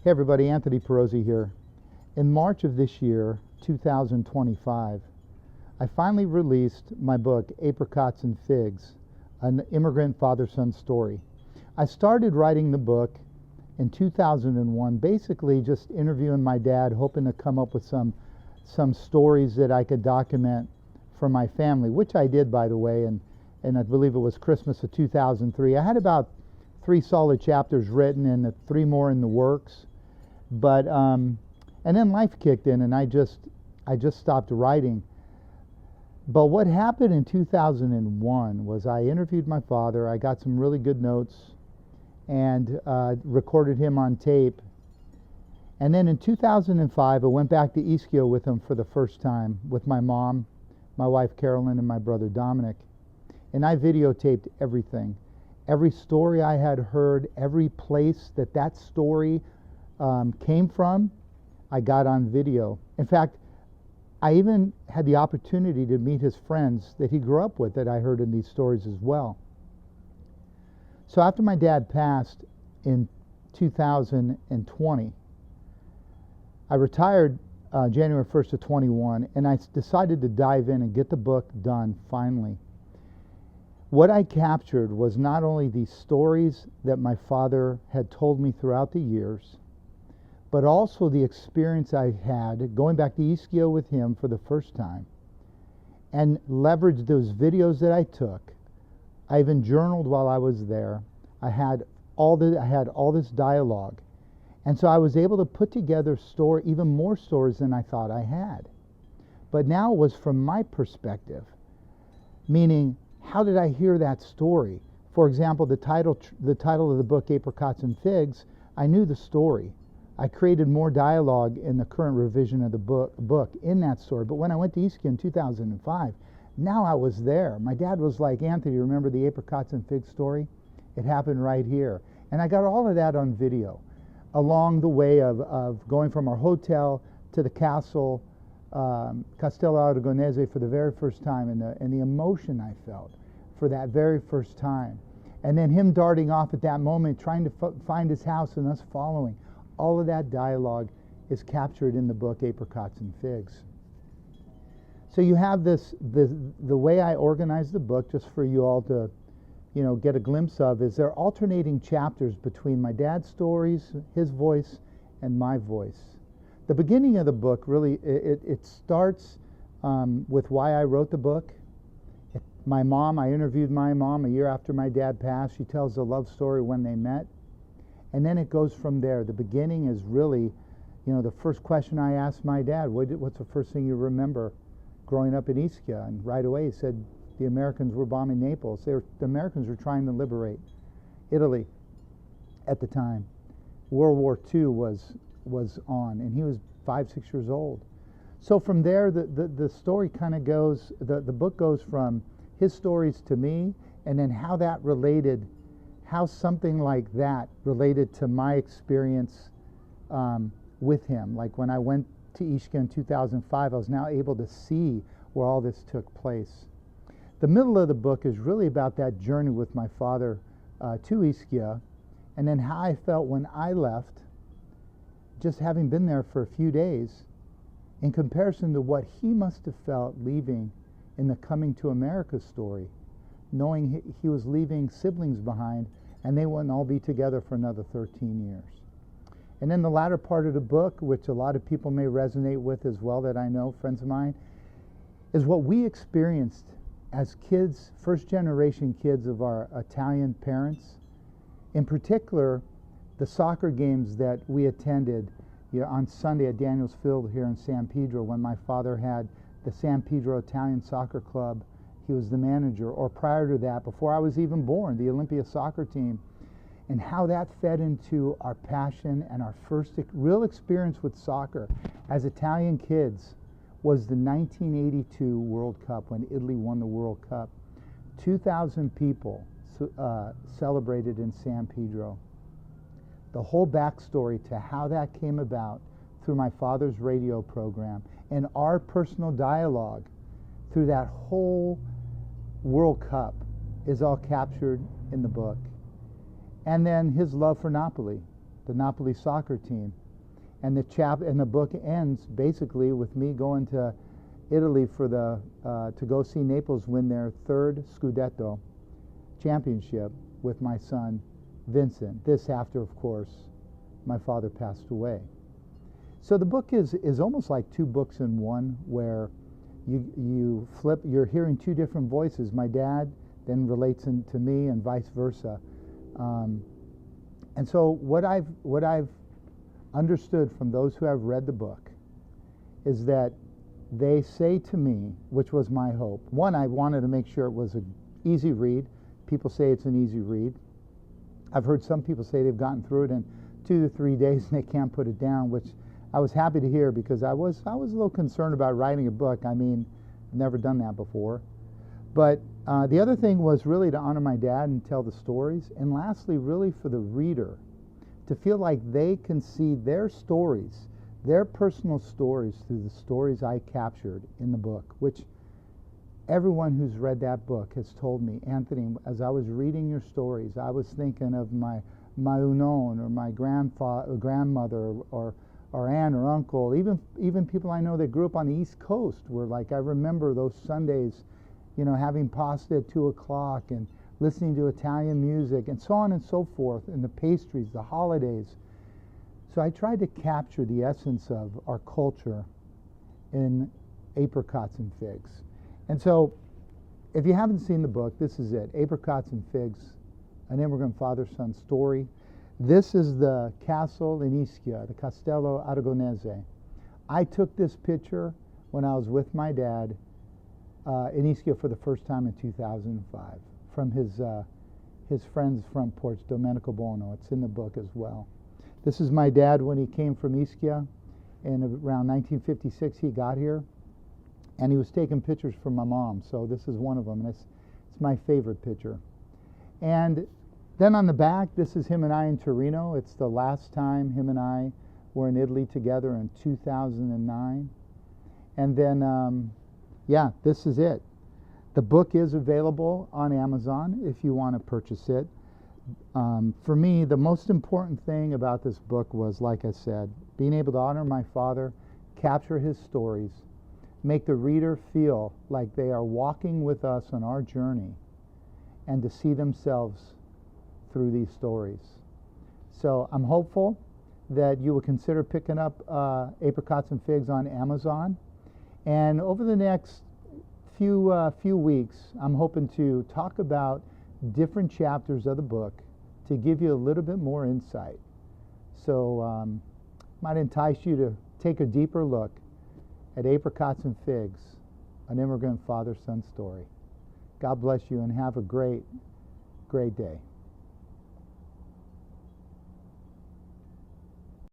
Hey everybody, Anthony Pirozzi here. In March of this year, 2025, I finally released my book, Apricots and Figs, an immigrant father-son story. I started writing the book in 2001, basically just interviewing my dad, hoping to come up with some stories that I could document for my family, which I did, by the way, and I believe it was Christmas of 2003. I had about 3 solid chapters written and 3 more in the works. But and then life kicked in, and I just stopped writing. But what happened in 2001 was I interviewed my father. I got some really good notes and recorded him on tape. And then in 2005, I went back to Ischia with him for the first time with my mom, my wife Carolyn, and my brother Dominic. And I videotaped everything. Every story I had heard, every place that story came from, I got on video. In fact, I even had the opportunity to meet his friends that he grew up with that I heard in these stories as well. So after my dad passed in 2020, I retired January 1st of 21, and I decided to dive in and get the book done finally. What I captured was not only the stories that my father had told me throughout the years, but also the experience I had going back to Ischia with him for the first time, and leveraged those videos that I took. I even journaled while I was there. I had all this dialogue, and so I was able to put together even more stories than I thought I had. But now it was from my perspective, meaning, how did I hear that story? For example, the title of the book, Apricots and Figs, I knew the story. I created more dialogue in the current revision of the book in that story. But when I went to Ischia in 2005, now I was there. My dad was like, Anthony, remember the Apricots and Figs story? It happened right here. And I got all of that on video along the way of going from our hotel to the castle, Castello Aragonese, for the very first time, and the emotion I felt for that very first time. And then him darting off at that moment, trying to find his house, and us following. All of that dialogue is captured in the book Apricots and Figs. So you have the way I organized the book, just for you all to get a glimpse of, is there are alternating chapters between my dad's stories, his voice, and my voice. The beginning of the book, really, it starts with why I wrote the book. I interviewed my mom a year after my dad passed. She tells the love story when they met. And then it goes from there. The beginning is really, the first question I asked my dad, what's the first thing you remember growing up in Ischia? And right away he said, the Americans were bombing Naples. The Americans were trying to liberate Italy at the time. World War II was on, and he was 5-6 years old. So from there, the story kind of goes, the book goes from his stories to me, and then how something like that related to my experience with him. Like when I went to Ischia in 2005, I was now able to see where all this took place. The middle of the book is really about that journey with my father to Ischia, and then how I felt when I left, just having been there for a few days, in comparison to what he must have felt leaving in the Coming to America story, knowing he was leaving siblings behind, and they wouldn't all be together for another 13 years. And then the latter part of the book, which a lot of people may resonate with as well, that I know, friends of mine, is what we experienced as kids, first-generation kids of our Italian parents. In particular, the soccer games that we attended on Sunday at Daniels Field here in San Pedro, when my father had the San Pedro Italian Soccer Club. He was the manager, or prior to that, before I was even born, the Olympia soccer team, and how that fed into our passion. And our first real experience with soccer as Italian kids was the 1982 World Cup, when Italy won the World Cup. 2,000 people celebrated in San Pedro. The whole backstory to how that came about through my father's radio program, and our personal dialogue through that whole World Cup is all captured in the book. And then his love for Napoli, the Napoli soccer team. And the book ends basically with me going to Italy for to go see Naples win their third Scudetto championship with my son Vincent. This after, of course, my father passed away. So the book is almost like two books in one, where you flip. You're hearing two different voices. My dad then relates to me, and vice versa. And so what I've understood from those who have read the book is that they say to me, which was my hope. One, I wanted to make sure it was an easy read. People say it's an easy read. I've heard some people say they've gotten through it in 2 to 3 days and they can't put it down, which I was happy to hear, because I was a little concerned about writing a book. I mean, I've never done that before. But the other thing was really to honor my dad and tell the stories. And lastly, really for the reader to feel like they can see their stories, their personal stories, through the stories I captured in the book, which everyone who's read that book has told me, Anthony, as I was reading your stories, I was thinking of my unknown, or my grandmother, or aunt or uncle, even people I know that grew up on the East Coast, were like, I remember those Sundays, having pasta at 2 o'clock and listening to Italian music and so on and so forth, and the pastries, the holidays. So I tried to capture the essence of our culture in Apricots and Figs. And so if you haven't seen the book, this is it, Apricots and Figs, an immigrant father-son story. This is the castle in Ischia, the Castello Aragonese. I took this picture when I was with my dad in Ischia for the first time in 2005 from his friend's front porch, Domenico Bono. It's in the book as well. This is my dad when he came from Ischia, and around 1956 he got here, and he was taking pictures for my mom. So this is one of them, and it's my favorite picture. And then on the back, this is him and I in Torino. It's the last time him and I were in Italy together in 2009. And then, this is it. The book is available on Amazon if you want to purchase it. For me, the most important thing about this book was, like I said, being able to honor my father, capture his stories, make the reader feel like they are walking with us on our journey, and to see themselves through these stories. So I'm hopeful that you will consider picking up Apricots and Figs on Amazon. And over the next few weeks, I'm hoping to talk about different chapters of the book to give you a little bit more insight. So might entice you to take a deeper look at Apricots and Figs, an immigrant father-son story. God bless you, and have a great day.